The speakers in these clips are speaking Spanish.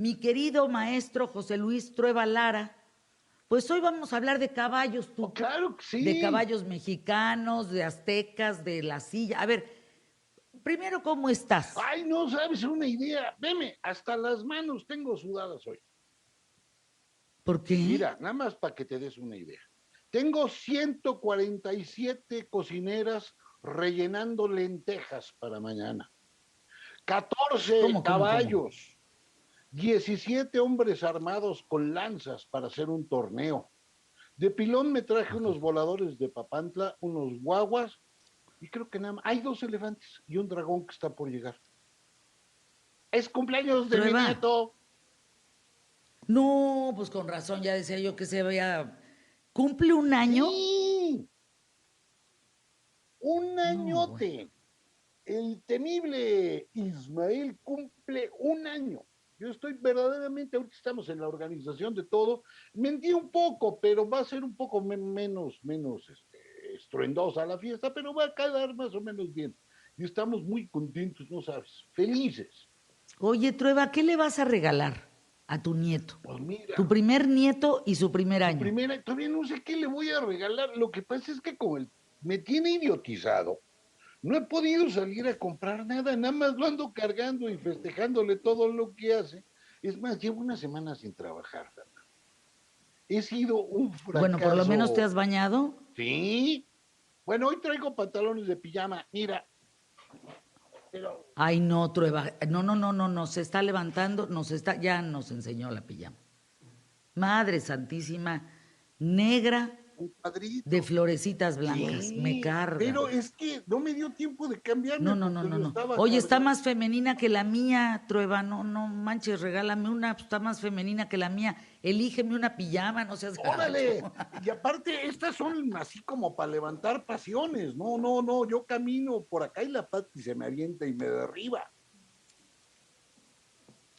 mi querido maestro José Luis Trueba Lara. Pues hoy vamos a hablar de caballos, Oh, tú, claro que de sí. caballos mexicanos, de aztecas, de la silla. A ver, primero, ¿cómo estás? Ay, no sabes una idea. Veme, hasta las manos tengo sudadas hoy. ¿Por qué? Mira, nada más para que te des una idea. Tengo 147 cocineras rellenando lentejas para mañana. 14 ¿Cómo? caballos. 17 hombres armados con lanzas para hacer un torneo. De pilón me traje unos voladores de Papantla, unos guaguas y creo que nada más. Hay 2 elefantes y un dragón que está por llegar. Es cumpleaños de mi Trueba. nieto. No, pues con razón, ya decía yo que se había... ¿Cumple un año? Sí, un No, bueno. añote. El temible Ismael cumple un año. Yo estoy verdaderamente, ahorita estamos en la organización de todo. Mentí un poco, pero va a ser un poco menos estruendosa la fiesta, pero va a quedar más o menos bien. Y estamos muy contentos, no sabes, felices. Oye, Trueba, ¿qué le vas a regalar a tu nieto? Pues mira, Tu primer nieto y su primer su año. primera, todavía no sé qué le voy a regalar. Lo que pasa es que como me tiene idiotizado. No he podido salir a comprar nada, nada más lo ando cargando y festejándole todo lo que hace. Es más, llevo una semana sin trabajar, Fernando. He sido un Bueno, por lo menos te fracaso. has bañado. ¿Sí? Bueno, hoy traigo pantalones de pijama, mira, pero Ay, no, Trueba. No, se está levantando, ya nos enseñó la pijama. Madre Santísima, negra un de cuadrito. florecitas blancas. Me Sí, carga. pero es que no me dio tiempo de cambiarme porque lo No. estaba Oye, está cargando. más femenina que la mía, Trueba. No manches, regálame una, pues, está más femenina que la mía. Elígeme una pijama, no seas gacho. Órale, y aparte, estas son así como para levantar pasiones. No, yo camino por acá y la Pati se me avienta y me derriba.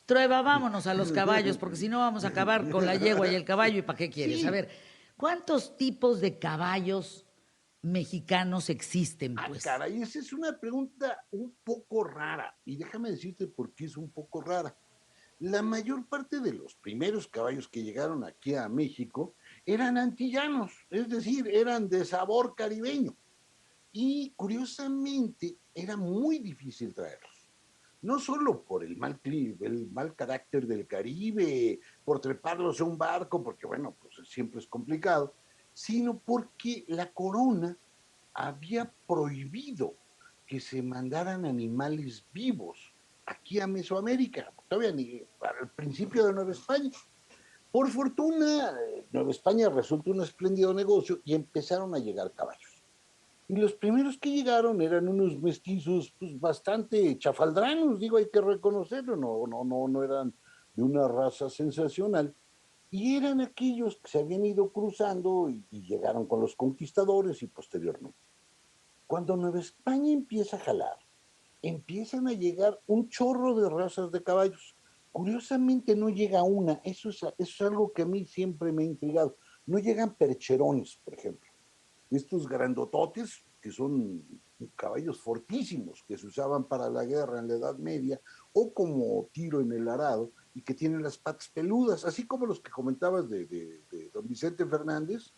Trueba, vámonos a los caballos, porque si no vamos a acabar con la yegua y el caballo. ¿Y para qué quieres? A Sí, ver, ¿cuántos tipos de caballos mexicanos existen, pues? caray, esa es una pregunta un poco rara. Y déjame decirte por qué es un poco rara. La mayor parte de los primeros caballos que llegaron aquí a México eran antillanos, es decir, eran de sabor caribeño. Y curiosamente era muy difícil traerlos. No solo por el mal carácter del Caribe, por treparlos a un barco, porque bueno, pues siempre es complicado, sino porque la corona había prohibido que se mandaran animales vivos aquí a Mesoamérica, todavía ni al principio de Nueva España. Por fortuna, Nueva España resultó un espléndido negocio y empezaron a llegar caballos. Y los primeros que llegaron eran unos mestizos pues, bastante chafaldranos, digo, hay que reconocerlo, no eran de una raza sensacional. Y eran aquellos que se habían ido cruzando y llegaron con los conquistadores y posteriormente. Cuando Nueva España empieza a jalar, empiezan a llegar un chorro de razas de caballos. Curiosamente no llega una, eso es algo que a mí siempre me ha intrigado. No llegan percherones, por ejemplo. Estos grandototes, que son caballos fortísimos, que se usaban para la guerra en la Edad Media, o como tiro en el arado, y que tienen las patas peludas, así como los que comentabas de don Vicente Fernández,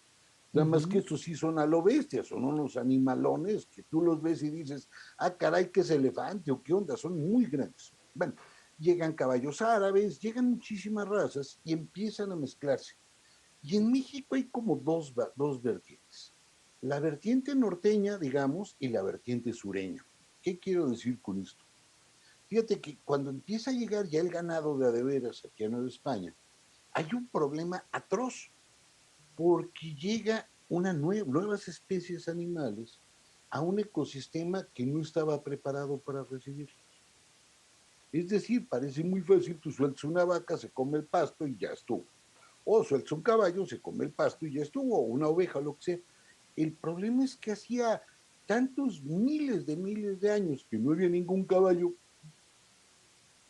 nada más que Ujú. estos sí son a lo bestia, son unos animalones que tú los ves y dices, ah, caray, ¿qué es elefante o qué onda? Son muy grandes. Bueno, llegan caballos árabes, llegan muchísimas razas y empiezan a mezclarse. Y en México hay como dos vertientes. La vertiente norteña, digamos, y la vertiente sureña. ¿Qué quiero decir con esto? Fíjate que cuando empieza a llegar ya el ganado de adeveras aquí a Nueva España, hay un problema atroz porque llega nuevas especies animales a un ecosistema que no estaba preparado para recibirlos. Es decir, parece muy fácil, tú sueltas una vaca, se come el pasto y ya estuvo. O sueltas un caballo, se come el pasto y ya estuvo, o una oveja, lo que sea. El problema es que hacía tantos miles de años que no había ningún caballo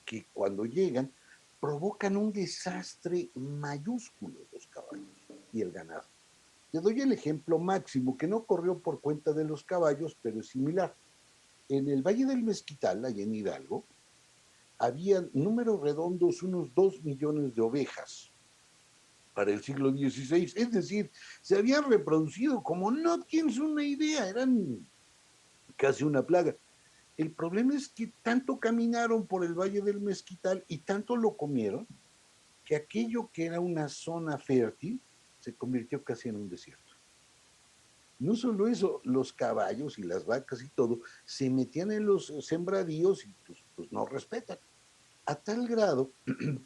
que cuando llegan provocan un desastre mayúsculo los caballos y el ganado. Te doy el ejemplo máximo que no corrió por cuenta de los caballos, pero es similar. En el Valle del Mezquital, allá en Hidalgo, había números redondos unos 2 millones de ovejas para el siglo XVI. Es decir, se habían reproducido como no tienes una idea, eran casi una plaga. El problema es que tanto caminaron por el Valle del Mezquital y tanto lo comieron que aquello que era una zona fértil se convirtió casi en un desierto. No solo eso, los caballos y las vacas y todo se metían en los sembradíos y pues no respetan. A tal grado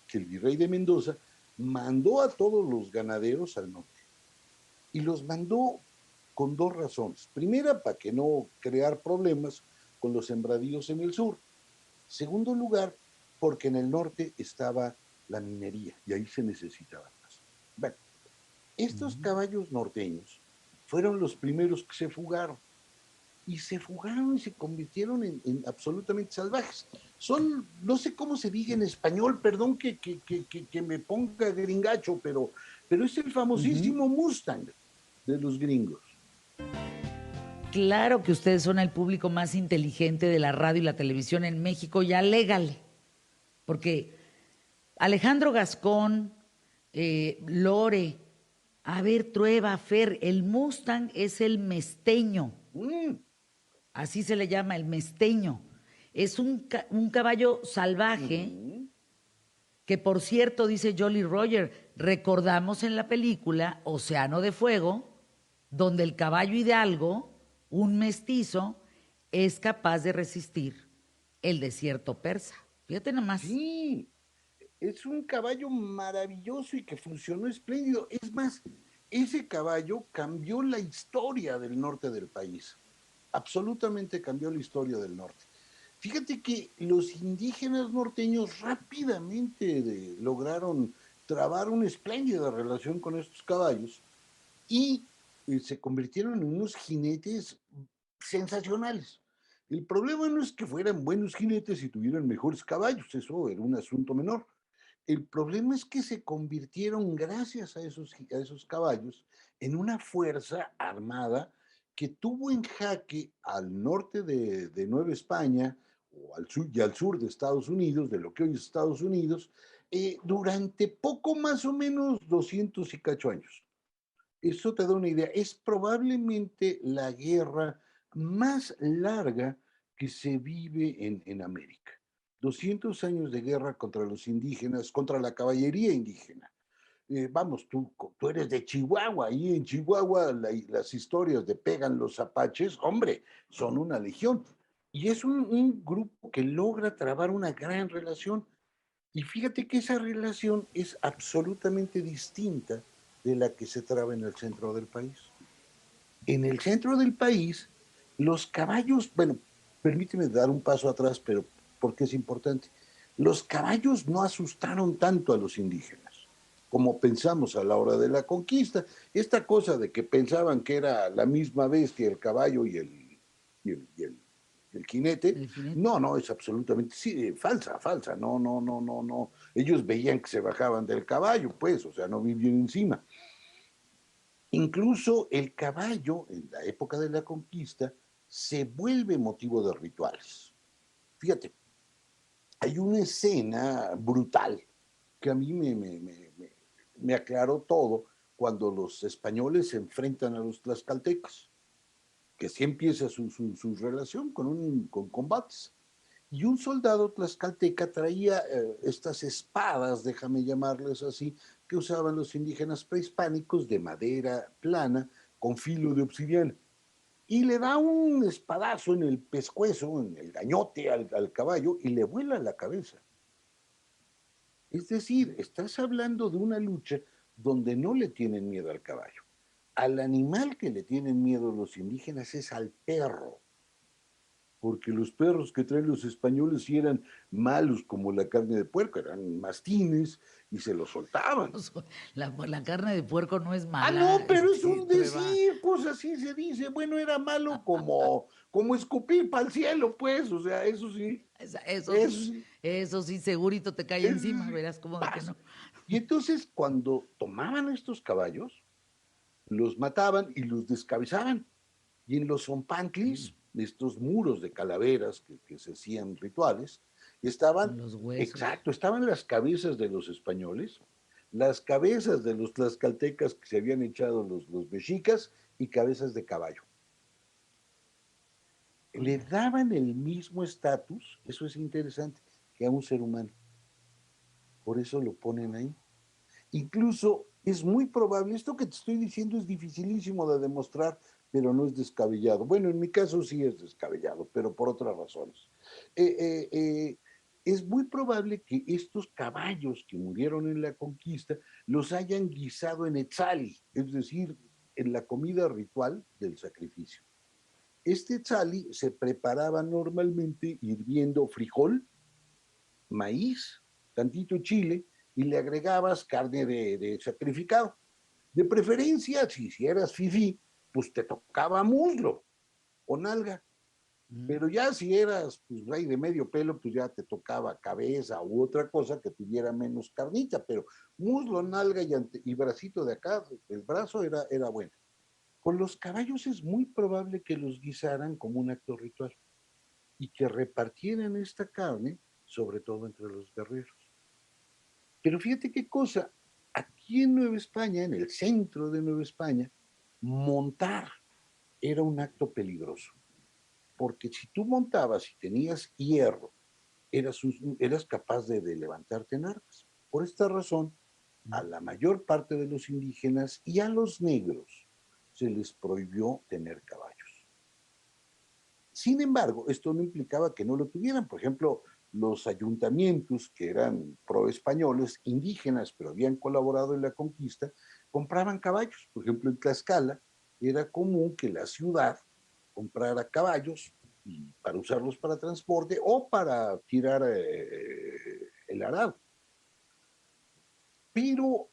que el virrey de Mendoza mandó a todos los ganaderos al norte y los mandó con dos razones. Primera, para que no crear problemas con los sembradíos en el sur. Segundo lugar, porque en el norte estaba la minería y ahí se necesitaba más. Bueno, estos caballos norteños fueron los primeros que se fugaron y se fugaron y se convirtieron en absolutamente salvajes. Son, no sé cómo se diga en español, perdón que me ponga gringacho, pero es el famosísimo Mustang de los gringos. Claro que ustedes son el público más inteligente de la radio y la televisión en México, ya légale. Porque Alejandro Gascón, Lore, a ver, Trueba, Fer, el Mustang es el mesteño, Mm, así se le llama, el mesteño. Es un caballo salvaje mm, que, por cierto, dice Jolly Roger, recordamos en la película Océano de Fuego, donde el caballo hidalgo, un mestizo, es capaz de resistir el desierto persa. Fíjate nomás. sí, es un caballo maravilloso y que funcionó espléndido. Es más, ese caballo cambió la historia del norte del país. Absolutamente cambió la historia del norte. Fíjate que los indígenas norteños rápidamente lograron trabar una espléndida relación con estos caballos y se convirtieron en unos jinetes sensacionales. El problema no es que fueran buenos jinetes y tuvieran mejores caballos, eso era un asunto menor. El problema es que se convirtieron, gracias a esos caballos, en una fuerza armada que tuvo en jaque al norte de Nueva España o al sur, y al sur de Estados Unidos, de lo que hoy es Estados Unidos, durante poco más o menos 200 y cacho años. Eso te da una idea. Es probablemente la guerra más larga que se vive en América. 200 años de guerra contra los indígenas, contra la caballería indígena. Vamos, tú eres de Chihuahua, y en Chihuahua las historias de pegan los apaches, hombre, son una legión. Y es un grupo que logra trabar una gran relación. Y fíjate que esa relación es absolutamente distinta de la que se traba en el centro del país. En el centro del país, los caballos, bueno, permíteme dar un paso atrás, pero porque es importante. Los caballos no asustaron tanto a los indígenas como pensamos a la hora de la conquista. Esta cosa de que pensaban que era la misma bestia el caballo y el, y el, el jinete, El jinete. no, no, es absolutamente sí, falsa, falsa, no, no, no, no, no. Ellos veían que se bajaban del caballo, pues, o sea, no vivían encima. Incluso el caballo, en la época de la conquista, se vuelve motivo de rituales. Fíjate, hay una escena brutal que a mí me aclaró todo cuando los españoles se enfrentan a los tlaxcaltecas, que sí empieza su relación con combates. Y un soldado tlaxcalteca traía estas espadas, déjame llamarles así, que usaban los indígenas prehispánicos de madera plana con filo de obsidiana. Y le da un espadazo en el pescuezo, en el gañote al caballo y le vuela la cabeza. Es decir, estás hablando de una lucha donde no le tienen miedo al caballo. Al animal que le tienen miedo los indígenas es al perro, porque los perros que traen los españoles sí eran malos como la carne de puerco, eran mastines y se los soltaban. La carne de puerco no es Ah, no, mala, pero es un Trueba. decir, pues así se dice. Bueno, era malo como escupir para el cielo, pues, o sea, eso sí, Eso eso sí, sí, eso sí, segurito te cae eso encima, sí, verás cómo de que paz. no. Y entonces, cuando tomaban estos caballos, los mataban y los descabezaban. Y en los zompantlis, estos muros de calaveras que se hacían rituales, Estaban, Con los huesos. exacto, estaban las cabezas de los españoles, las cabezas de los tlaxcaltecas que se habían echado los mexicas y cabezas de caballo. Le Órale. daban el mismo estatus, eso es interesante, que a un ser humano. Por eso lo ponen ahí. Incluso es muy probable, esto que te estoy diciendo es dificilísimo de demostrar, pero no es descabellado. Bueno, en mi caso sí es descabellado, pero por otras razones. Eh, eh, eh, es muy probable que estos caballos que murieron en la conquista los hayan guisado en etzali, es decir, en la comida ritual del sacrificio. Este etzali se preparaba normalmente hirviendo frijol, maíz, tantito chile y le agregabas carne de sacrificado. De preferencia, si eras fifí, pues te tocaba muslo o nalga. Mm. Pero ya si eras pues, rey de medio pelo, pues ya te tocaba cabeza u otra cosa que tuviera menos carnita. Pero muslo, nalga y bracito de acá, el brazo era bueno. Con los caballos es muy probable que los guisaran como un acto ritual y que repartieran esta carne, sobre todo entre los guerreros. Pero fíjate qué cosa, aquí en Nueva España, en el centro de Nueva España, montar era un acto peligroso, porque si tú montabas y tenías hierro, eras capaz de levantarte en armas. Por esta razón, a la mayor parte de los indígenas y a los negros se les prohibió tener caballos. Sin embargo, esto no implicaba que no lo tuvieran. Por ejemplo, los ayuntamientos que eran pro-españoles, indígenas, pero habían colaborado en la conquista, compraban caballos. Por ejemplo, en Tlaxcala era común que la ciudad comprara caballos para usarlos para transporte o para tirar el arado. Pero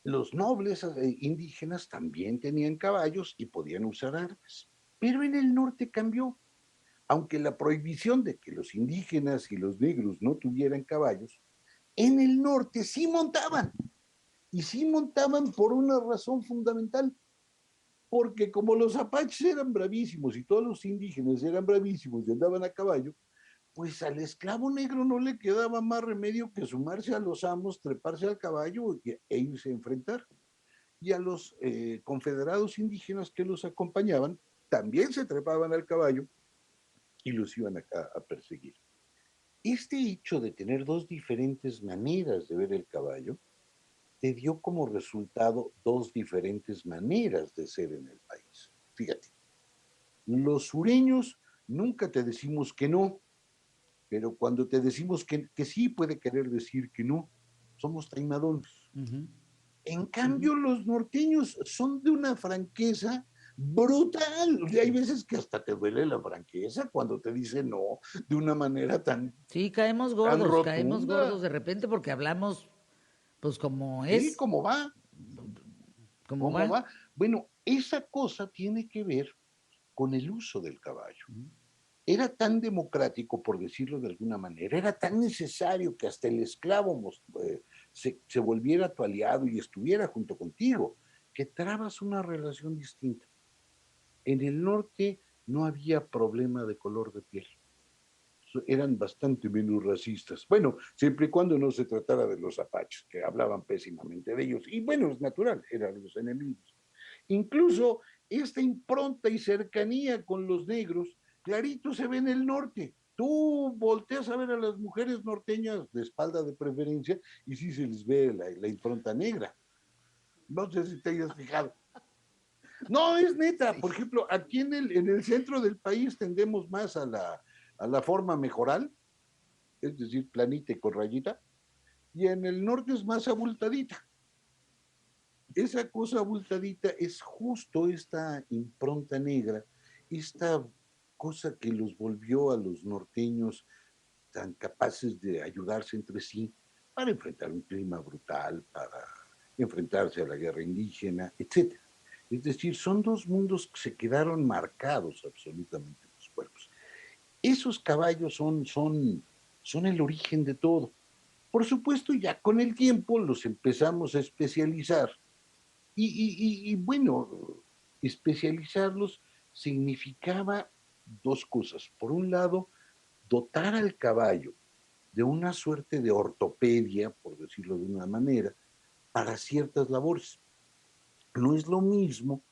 los nobles indígenas también tenían caballos y podían usar armas. Pero en el norte cambió. Aunque la prohibición de que los indígenas y los negros no tuvieran caballos, en el norte sí montaban. Y sí montaban por una razón fundamental, porque como los apaches eran bravísimos y todos los indígenas eran bravísimos y andaban a caballo, pues al esclavo negro no le quedaba más remedio que sumarse a los amos, treparse al caballo e irse a enfrentar. Y a los confederados indígenas que los acompañaban, también se trepaban al caballo y los iban a perseguir. Este hecho de tener dos diferentes maneras de ver el caballo te dio como resultado dos diferentes maneras de ser en el país. Fíjate, los sureños nunca te decimos que no, pero cuando te decimos que sí puede querer decir que no. Somos taimadones. Ujú, En ujú. cambio, los norteños son de una franqueza brutal. Y hay veces que hasta te duele la franqueza cuando te dicen no de una manera Sí, tan caemos gordos rotunda. de repente porque hablamos, pues como Sí, es, ¿cómo va? como ¿Cómo va. va? Bueno, esa cosa tiene que ver con el uso del caballo. Ujú. Era tan democrático, por decirlo de alguna manera, era tan necesario que hasta el esclavo se volviera tu aliado y estuviera junto contigo, que trabas una relación distinta. En el norte no había problema de color de piel. Eran bastante menos racistas. Bueno, siempre y cuando no se tratara de los apaches, que hablaban pésimamente de ellos. Y bueno, es natural, eran los enemigos. Incluso esta impronta y cercanía con los negros, clarito se ve en el norte. Tú volteas a ver a las mujeres norteñas de espalda de preferencia y sí se les ve la impronta negra. No sé si te hayas fijado. No, es neta. Sí. Por ejemplo, aquí en el centro del país tendemos más a la forma mejoral, es decir, planita y con rayita, y en el norte es más abultadita. Esa cosa abultadita es justo esta impronta negra, esta cosa que los volvió a los norteños tan capaces de ayudarse entre sí para enfrentar un clima brutal, para enfrentarse a la guerra indígena, etcétera. Es decir, son dos mundos que se quedaron marcados absolutamente en los cuerpos. Esos caballos son el origen de todo. Por supuesto, ya con el tiempo los empezamos a especializar y bueno, especializarlos significaba dos cosas. Por un lado, dotar al caballo de una suerte de ortopedia, por decirlo de una manera, para ciertas labores. No es lo mismo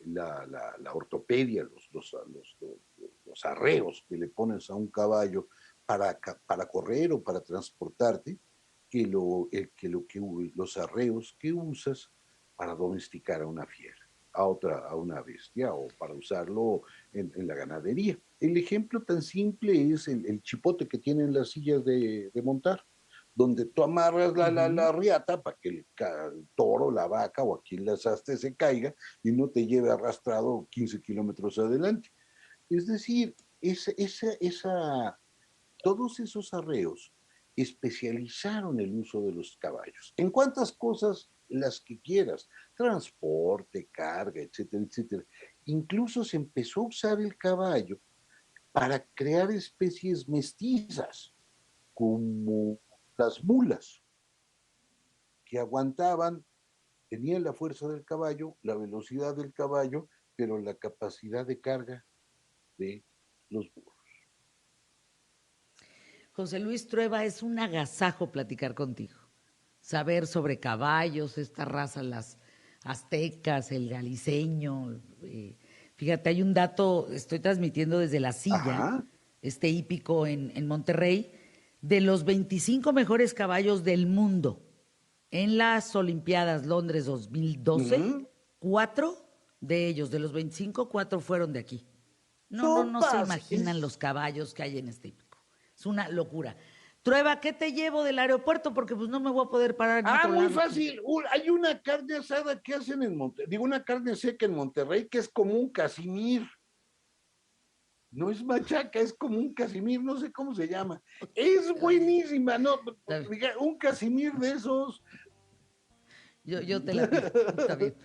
la ortopedia, los arreos que le pones a un caballo para correr o para transportarte, los arreos que usas para domesticar a una fiera, a una bestia o para usarlo en la ganadería. El ejemplo tan simple es el chipote que tienen las sillas de montar, donde tú amarras la riata para que el toro, la vaca o a quien la asaste se caiga y no te lleve arrastrado 15 kilómetros adelante. Es decir, todos esos arreos especializaron el uso de los caballos. ¿En cuántas cosas? Las que quieras, transporte, carga, etcétera, etcétera. Incluso se empezó a usar el caballo para crear especies mestizas, como las mulas, que aguantaban, tenían la fuerza del caballo, la velocidad del caballo, pero la capacidad de carga de los burros. José Luis Trueba, es un agasajo platicar contigo. Saber sobre caballos, esta raza, las aztecas, el galiceño. Fíjate, hay un dato, estoy transmitiendo desde La Silla, Ajá. este hípico en Monterrey, de los 25 mejores caballos del mundo. En las Olimpiadas Londres 2012, Uh-huh. 4 de ellos, de los 25, 4 fueron de aquí. No, no, no se Sopas, imaginan los caballos que hay en este hípico. Es una locura. Trueba, ¿qué te llevo del aeropuerto? Porque pues no me voy a poder parar en otro muy lado. fácil. Hay una carne asada que hacen en Monterrey, digo, una carne seca en Monterrey que es como un casimir. No es machaca, es como un casimir, no sé cómo se llama. Es buenísima, ¿no? Un casimir de esos. Yo te la pido. Está bien.